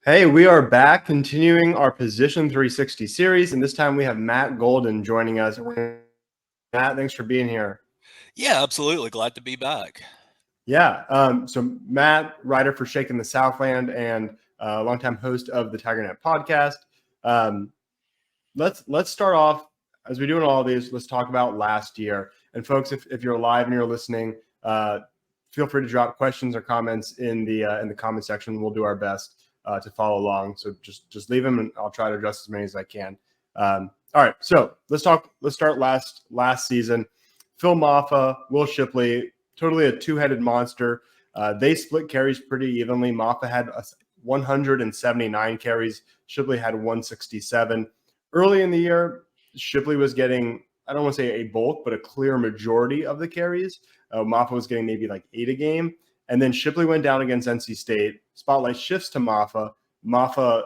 Hey, we are back continuing our Position 360 series, and this time we have Matt Goldin joining us. Matt, thanks for being here. Yeah, absolutely. Glad to be back. Yeah, so Matt, writer for Shaking the Southland and longtime host of the TigerNet podcast. Um, let's start off as we do in all of these. Let's talk about last year. And folks, if you're live and you're listening, feel free to drop questions or comments in the comment section. We'll do our best to follow along. So just leave them, and I'll try to address as many as I can. All right, so let's talk. Let's start last season. Phil Mafah, Will Shipley, totally a two-headed monster. They split carries pretty evenly. Mafah had 179 carries. Shipley had 167. Early in the year, Shipley was getting, I don't want to say a bulk, but a clear majority of the carries. Mafah was getting maybe like 8 a game. And then Shipley went down against NC State. Spotlight shifts to Mafah. Mafah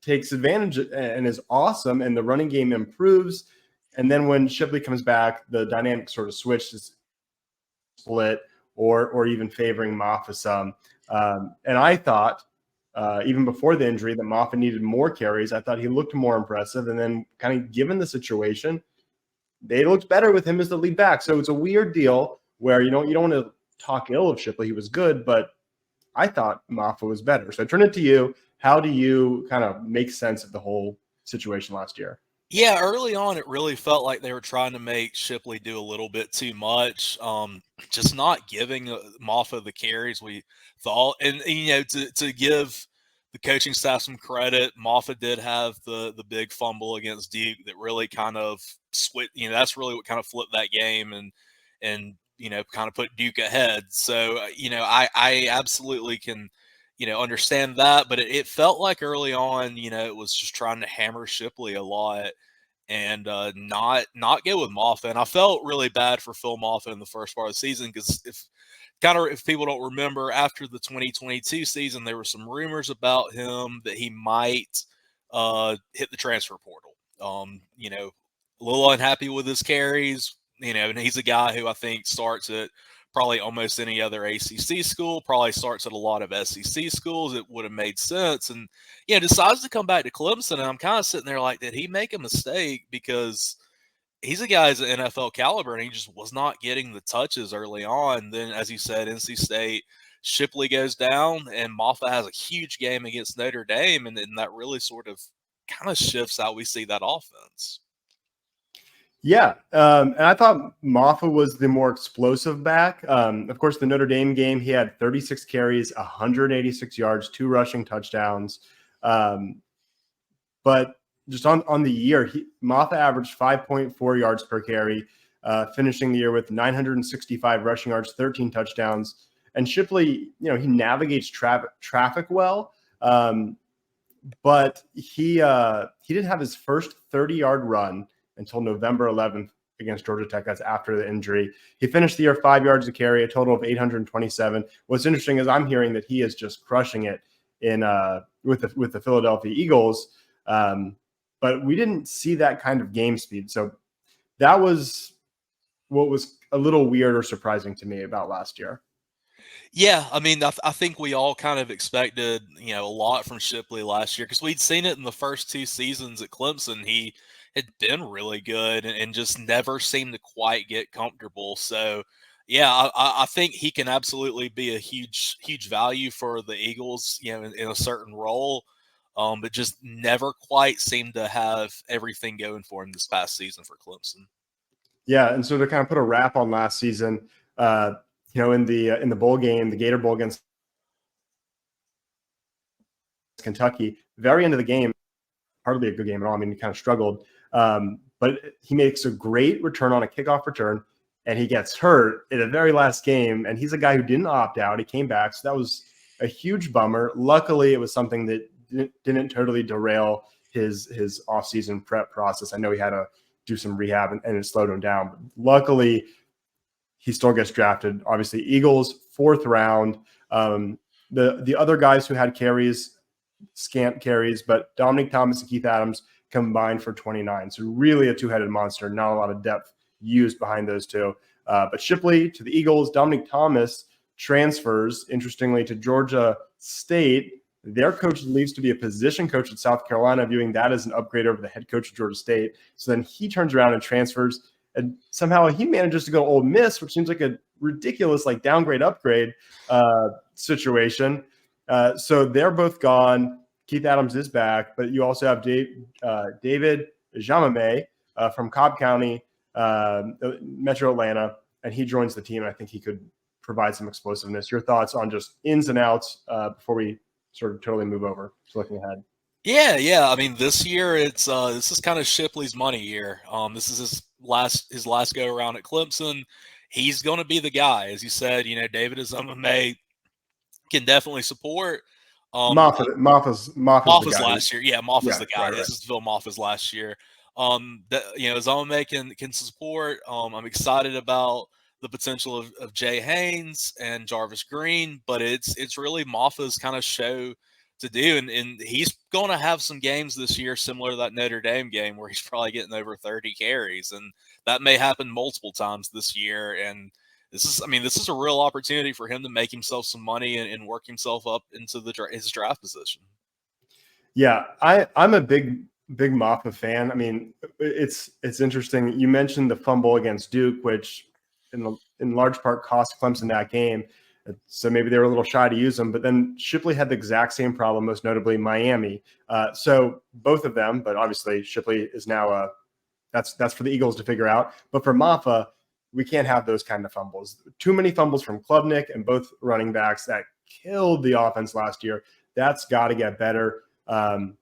takes advantage and is awesome, and the running game improves. And then when Shipley comes back, the dynamic sort of switched to split or even favoring Mafah some. And I thought, even before the injury, that Mafah needed more carries. I thought he looked more impressive. And then kind of given the situation, they looked better with him as the lead back. So it's a weird deal where you don't want to talk ill of Shipley. He was good, but I thought Mafah was better. So I turn it to you. How do you kind of make sense of the whole situation last year? Yeah, early on, it really felt like they were trying to make Shipley do a little bit too much. Just not giving Mafah the carries we thought. And to give the coaching staff some credit, Mafah did have the big fumble against Duke that really kind of switched. That's really what kind of flipped that game and kind of put Duke ahead. So I absolutely can understand that, but it felt like early on, it was just trying to hammer Shipley a lot and not get with Mafah. And I felt really bad for Phil Mafah in the first part of the season because if people don't remember, after the 2022 season, there were some rumors about him that he might hit the transfer portal. A little unhappy with his carries, and he's a guy who I think starts at probably almost any other ACC school, probably starts at a lot of SEC schools. It would have made sense. And, decides to come back to Clemson. And I'm kind of sitting there like, did he make a mistake? Because he's a guy who's an NFL caliber, and he just was not getting the touches early on. Then, as you said, NC State, Shipley goes down, and Mafah has a huge game against Notre Dame, and that really sort of kind of shifts how we see that offense. Yeah, and I thought Mafah was the more explosive back. Of course, the Notre Dame game, he had 36 carries, 186 yards, 2 rushing touchdowns. But just on the year, Mafah averaged 5.4 yards per carry, finishing the year with 965 rushing yards, 13 touchdowns. And Shipley, he navigates traffic well, but he didn't have his first 30-yard run until November 11th against Georgia Tech. That's after the injury. He finished the year 5 yards a carry, a total of 827. What's interesting is I'm hearing that he is just crushing it in with the Philadelphia Eagles. But we didn't see that kind of game speed. So that was what was a little weird or surprising to me about last year. Yeah, I mean, I think we all kind of expected, a lot from Shipley last year because we'd seen it in the first 2 seasons at Clemson. He had been really good and just never seemed to quite get comfortable. So, yeah, I think he can absolutely be a huge value for the Eagles, in a certain role, but just never quite seemed to have everything going for him this past season for Clemson. Yeah, and so to kind of put a wrap on last season, in the bowl game, the Gator Bowl against Kentucky, very end of the game, hardly a good game at all. I mean, he kind of struggled, but he makes a great return on a kickoff return, and he gets hurt in the very last game. And he's a guy who didn't opt out; he came back, so that was a huge bummer. Luckily, it was something that didn't totally derail his offseason prep process. I know he had to do some rehab and it slowed him down, but luckily he still gets drafted. Obviously, Eagles 4th round. The other guys who had carries, scant carries, but Dominic Thomas and Keith Adams combined for 29. So really a two-headed monster. Not a lot of depth used behind those two. But Shipley to the Eagles. Dominic Thomas transfers, interestingly, to Georgia State. Their coach leaves to be a position coach at South Carolina, viewing that as an upgrade over the head coach of Georgia State. So then he turns around and transfers, and somehow he manages to go to Ole Miss, which seems like a ridiculous downgrade upgrade situation. So they're both gone. Keith Adams is back, but you also have David Jamame from Cobb County, Metro Atlanta, and he joins the team. I think he could provide some explosiveness. Your thoughts on just ins and outs before we sort of totally move over to looking ahead? Yeah. I mean, this year this is kind of Shipley's money year. This is his last go around at Clemson. He's going to be the guy, as you said. David Azumame can definitely support. Mafah's last year. Yeah, Mafah's the guy. Right. This is Phil Mafah's last year. Azumame can support. I'm excited about the potential of Jay Haynes and Jarvis Green, but it's really Mafah's kind of show to do, and he's going to have some games this year similar to that Notre Dame game where he's probably getting over 30 carries, and that may happen multiple times this year. And this is a real opportunity for him to make himself some money and work himself up into his draft position. Yeah, I'm a big Mafah fan. I mean, it's interesting. You mentioned the fumble against Duke, which in large part cost Clemson that game. So maybe they were a little shy to use him. But then Shipley had the exact same problem, most notably Miami. So both of them, but obviously Shipley is now that's for the Eagles to figure out. But for Mafah, we can't have those kind of fumbles. Too many fumbles from Klubnik and both running backs that killed the offense last year. That's got to get better. And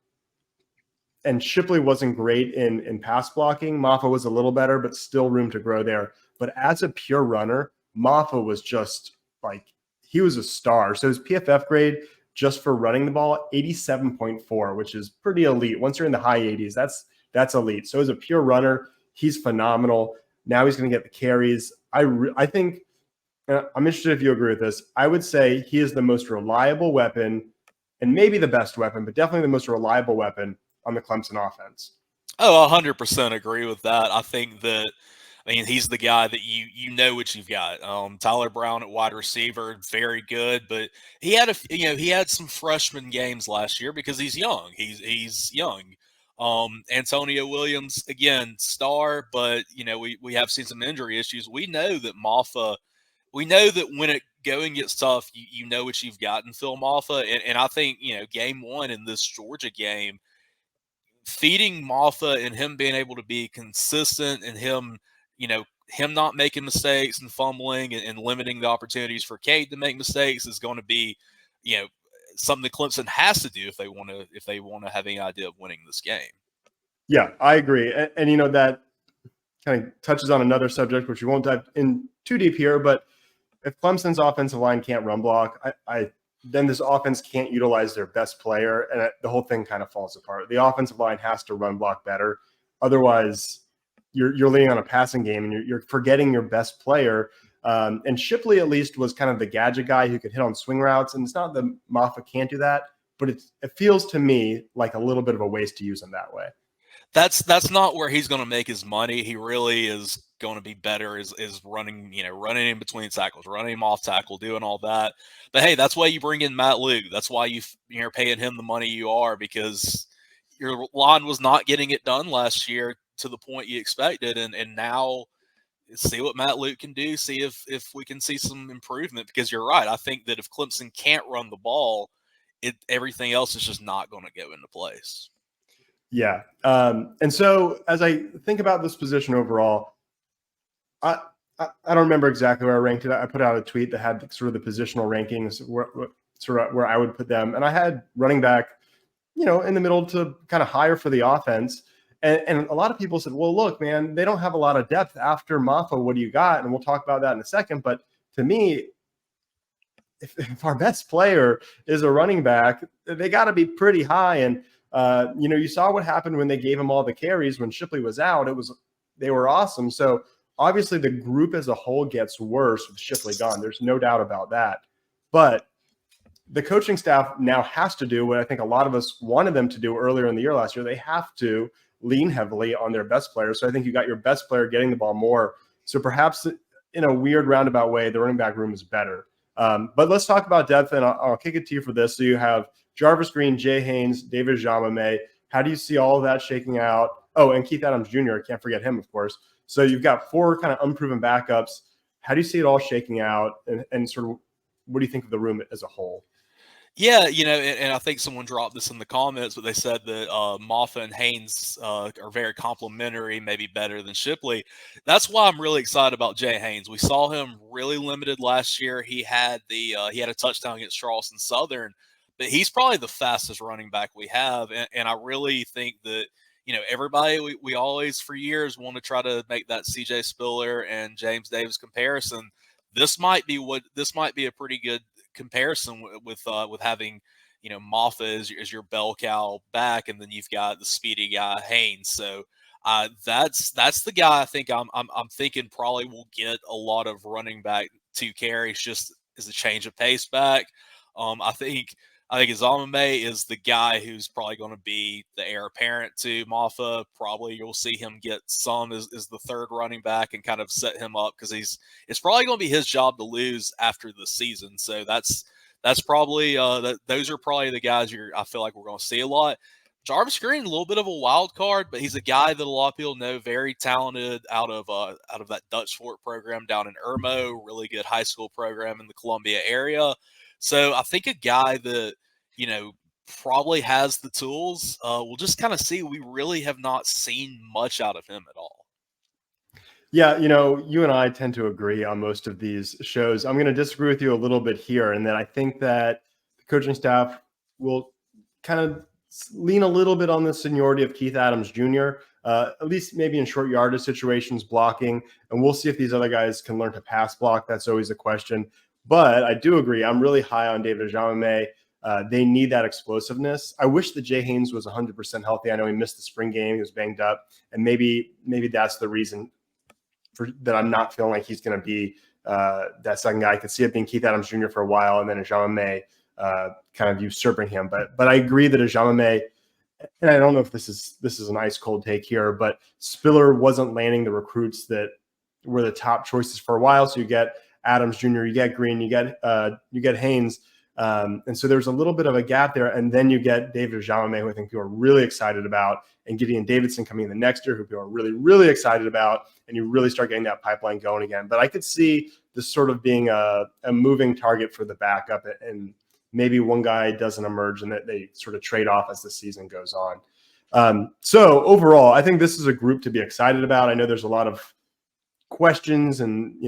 Shipley wasn't great in pass blocking. Mafah was a little better, but still room to grow there. But as a pure runner, Mafah was just he was a star. So his PFF grade just for running the ball, 87.4, which is pretty elite. Once you're in the high 80s, that's elite. So as a pure runner, he's phenomenal. Now he's going to get the carries. I think I'm interested if you agree with this. I would say he is the most reliable weapon, and maybe the best weapon, but definitely the most reliable weapon on the Clemson offense. Oh, 100% agree with that. I think that, he's the guy that you know what you've got. Tyler Brown at wide receiver, very good, but he had some freshman games last year because he's young. He's young. Antonio Williams, again, star, but we have seen some injury issues. We know that Mafah. We know that when it going gets tough, you know what you've got in Phil Mafah, and I think game one in this Georgia game, feeding Mafah and him being able to be consistent and him not making mistakes and fumbling and limiting the opportunities for Cade to make mistakes is going to be, something that Clemson has to do if they want to have any idea of winning this game. Yeah, I agree. And that kind of touches on another subject, which we won't dive in too deep here, but if Clemson's offensive line can't run block, then this offense can't utilize their best player, and the whole thing kind of falls apart. The offensive line has to run block better. Otherwise, you're leaning on a passing game, and you're forgetting your best player. And Shipley, at least, was kind of the gadget guy who could hit on swing routes. And it's not that Mafah can't do that, but it feels to me like a little bit of a waste to use him that way. That's not where he's going to make his money. He really is going to be better is running in between tackles, running him off tackle, doing all that. But hey, that's why you bring in Matt Luke. That's why you're paying him the money you are, because your line was not getting it done last year to the point you expected, and now see what Matt Luke can do. See if we can see some improvement, because you're right. I think that if Clemson can't run the ball, everything else is just not going to go into place. Yeah. And so as I think about this position overall, I don't remember exactly where I ranked it. I put out a tweet that had sort of the positional rankings where I would put them. And I had running back, in the middle to kind of higher for the offense. And a lot of people said, well, look, man, they don't have a lot of depth after Mafah. What do you got? And we'll talk about that in a second. But to me, if our best player is a running back, they got to be pretty high. And, you saw what happened when they gave him all the carries when Shipley was out. They were awesome. So obviously the group as a whole gets worse with Shipley gone. There's no doubt about that. But the coaching staff now has to do what I think a lot of us wanted them to do earlier in the year last year. They have to lean heavily on their best players. So I think you got your best player getting the ball more. So perhaps in a weird roundabout way, the running back room is better. But let's talk about depth, and I'll kick it to you for this. So you have Jarvis Green, Jay Haynes, David Jamame. How do you see all of that shaking out? Oh, and Keith Adams Jr., can't forget him, of course. So you've got 4 kind of unproven backups. How do you see it all shaking out, and sort of what do you think of the room as a whole? Yeah, and I think someone dropped this in the comments, but they said that Mafah and Haynes are very complimentary, maybe better than Shipley. That's why I'm really excited about Jay Haynes. We saw him really limited last year. He had he had a touchdown against Charleston Southern, but he's probably the fastest running back we have, and I really think that everybody we always for years want to try to make that CJ Spiller and James Davis comparison. This might be a pretty good comparison with having Mafah as your bell cow back, and then you've got the speedy guy Haynes. So that's the guy I think I'm thinking probably will get a lot of running back 2 carries just as a change of pace back. I think Azamame is the guy who's probably going to be the heir apparent to Mafah. Probably you'll see him get some as the 3rd running back and kind of set him up because it's probably going to be his job to lose after the season. So that's probably those are probably the guys I feel like we're going to see a lot. Jarvis Green, a little bit of a wild card, but he's a guy that a lot of people know, very talented out of that Dutch Fort program down in Irmo, really good high school program in the Columbia area. So I think a guy that, probably has the tools. We'll just kind of see. We really have not seen much out of him at all. Yeah, you and I tend to agree on most of these shows. I'm going to disagree with you a little bit here, and that I think that the coaching staff will kind of lean a little bit on the seniority of Keith Adams Jr., at least maybe in short yardage situations, blocking, and we'll see if these other guys can learn to pass block. That's always a question. But I do agree. I'm really high on David Jamame. They need that explosiveness. I wish that Jay Haynes was 100% healthy. I know he missed the spring game. He was banged up. And maybe that's the reason that I'm not feeling like he's going to be that second guy. I could see it being Keith Adams Jr. for a while, and then Jamame kind of usurping him. But I agree that Jamame, and I don't know if this is an ice cold take here, but Spiller wasn't landing the recruits that were the top choices for a while. So you get Adams Jr., you get Green, you get Haynes. And so there's a little bit of a gap there. And then you get David Jamame, who I think people are really excited about, and Gideon Davidson coming in the next year, who people are really, really excited about. And you really start getting that pipeline going again. But I could see this sort of being a moving target for the backup, and maybe one guy doesn't emerge and that they sort of trade off as the season goes on. So overall, I think this is a group to be excited about. I know there's a lot of questions and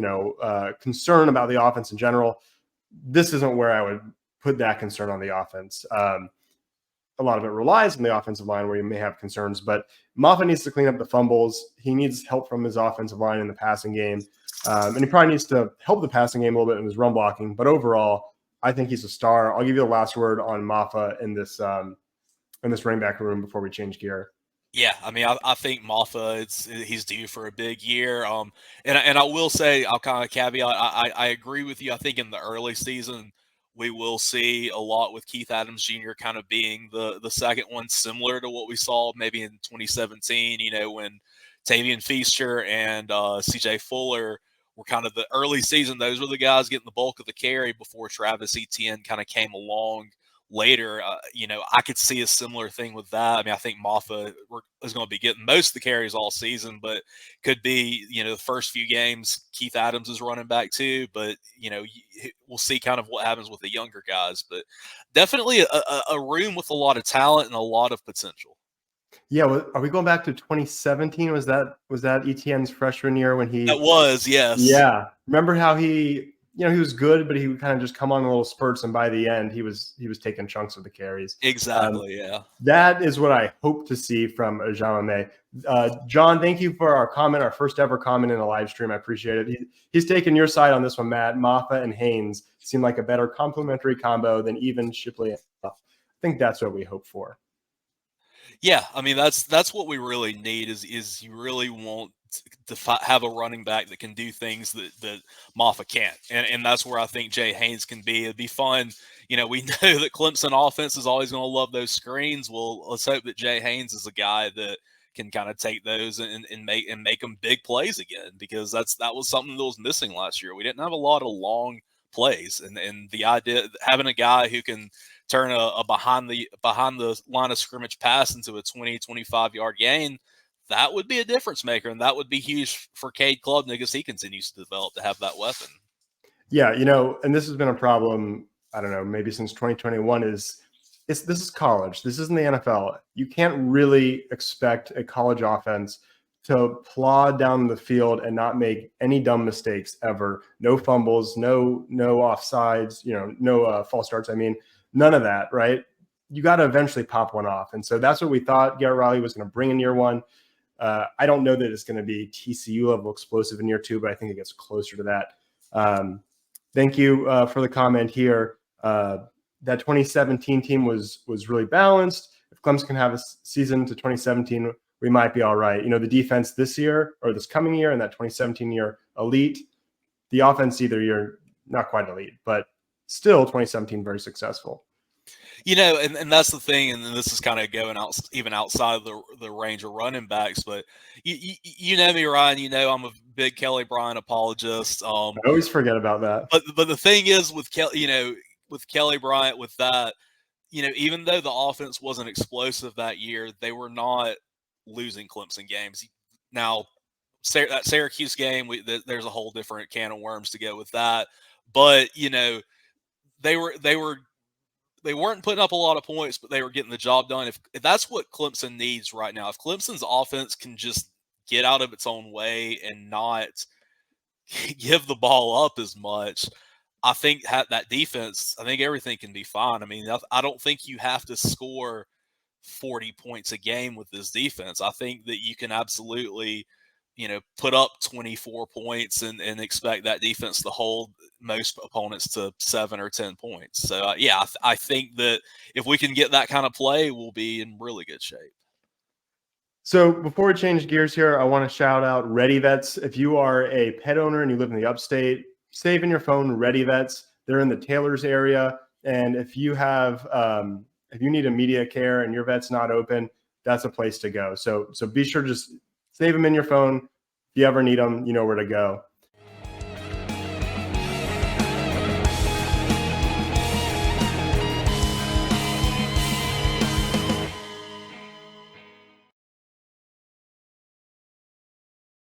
concern about the offense in general. This isn't where I would put that concern on the offense. A lot of it relies on the offensive line where you may have concerns, but Mafah needs to clean up the fumbles. He needs help from his offensive line in the passing game. And he probably needs to help the passing game a little bit in his run blocking. But overall, I think he's a star. I'll give you the last word on Mafah in this running back room before we change gear. Yeah, I mean, I think Mafah, he's due for a big year. And I will say, I'll kind of caveat, I agree with you. I think in the early season, we will see a lot with Keith Adams Jr. kind of being the second one, similar to what we saw maybe in 2017, when Tavian Feaster and CJ Fuller were kind of the early season. Those were the guys getting the bulk of the carry before Travis Etienne kind of came along later. I could see a similar thing with that. I mean, I think Mafah is going to be getting most of the carries all season, but could be, the first few games, Keith Adams is running back too, but, we'll see kind of what happens with the younger guys, but definitely a room with a lot of talent and a lot of potential. Yeah. Are we going back to 2017? Was that Etienne's freshman year when he? That was, yes. Yeah. Remember how he was good, but he would kind of just come on in little spurts, and by the end, he was taking chunks of the carries. Exactly, yeah. That is what I hope to see from Jamame. John, thank you for our first ever comment in a live stream. I appreciate it. He's taking your side on this one, Matt. Mafah and Haynes seem like a better complementary combo than even Shipley. I think that's what we hope for. Yeah, I mean, that's what we really need is you really want to have a running back that can do things that Mafah can't, and that's where I think Jay Haynes can be. It'd be fun. We know that Clemson offense is always going to love those screens. Well, let's hope that Jay Haynes is a guy that can kind of take those and make them big plays again, because that was something that was missing last year. We didn't have a lot of long plays, and the idea having a guy who can turn a behind the line of scrimmage pass into a 20, 25-yard gain, that would be a difference maker, and that would be huge for Cade Klubnik as he continues to develop to have that weapon. Yeah, and this has been a problem, I don't know, maybe since 2021 this is college. This isn't the NFL. You can't really expect a college offense to plod down the field and not make any dumb mistakes ever. No fumbles, no offsides, no false starts. I mean, none of that, right? You got to eventually pop one off. And so that's what we thought Garrett Riley was going to bring in year one. I don't know that it's going to be TCU level explosive in year two, but I think it gets closer to that. Thank you for the comment here. That 2017 team was really balanced. If Clemson can have a season to 2017, we might be all right. The defense this year or this coming year and that 2017 year elite. The offense either year not quite elite, but still 2017 very successful. And that's the thing, and this is kind of going out even outside of the range of running backs. But you know me, Ryan. I'm a big Kelly Bryant apologist. I always forget about that. But the thing is with Kelly Bryant, with that, even though the offense wasn't explosive that year, they were not losing Clemson games. Now, that Syracuse game, there's a whole different can of worms to go with that. But they weren't putting up a lot of points, but they were getting the job done. If that's what Clemson needs right now, if Clemson's offense can just get out of its own way and not give the ball up as much, I think that defense, I think everything can be fine. I mean, I don't think you have to score 40 points a game with this defense. I think that you can absolutely, put up 24 points and expect that defense to hold most opponents to 7 or 10 points. So, I think that if we can get that kind of play, we'll be in really good shape. So before we change gears here, I want to shout out Ready Vets. If you are a pet owner and you live in the upstate, save in your phone Ready Vets. They're in the Taylor's area. And if you have if you need immediate care and your vet's not open, that's a place to go. So be sure to just save them in your phone. If you ever need them, you know where to go.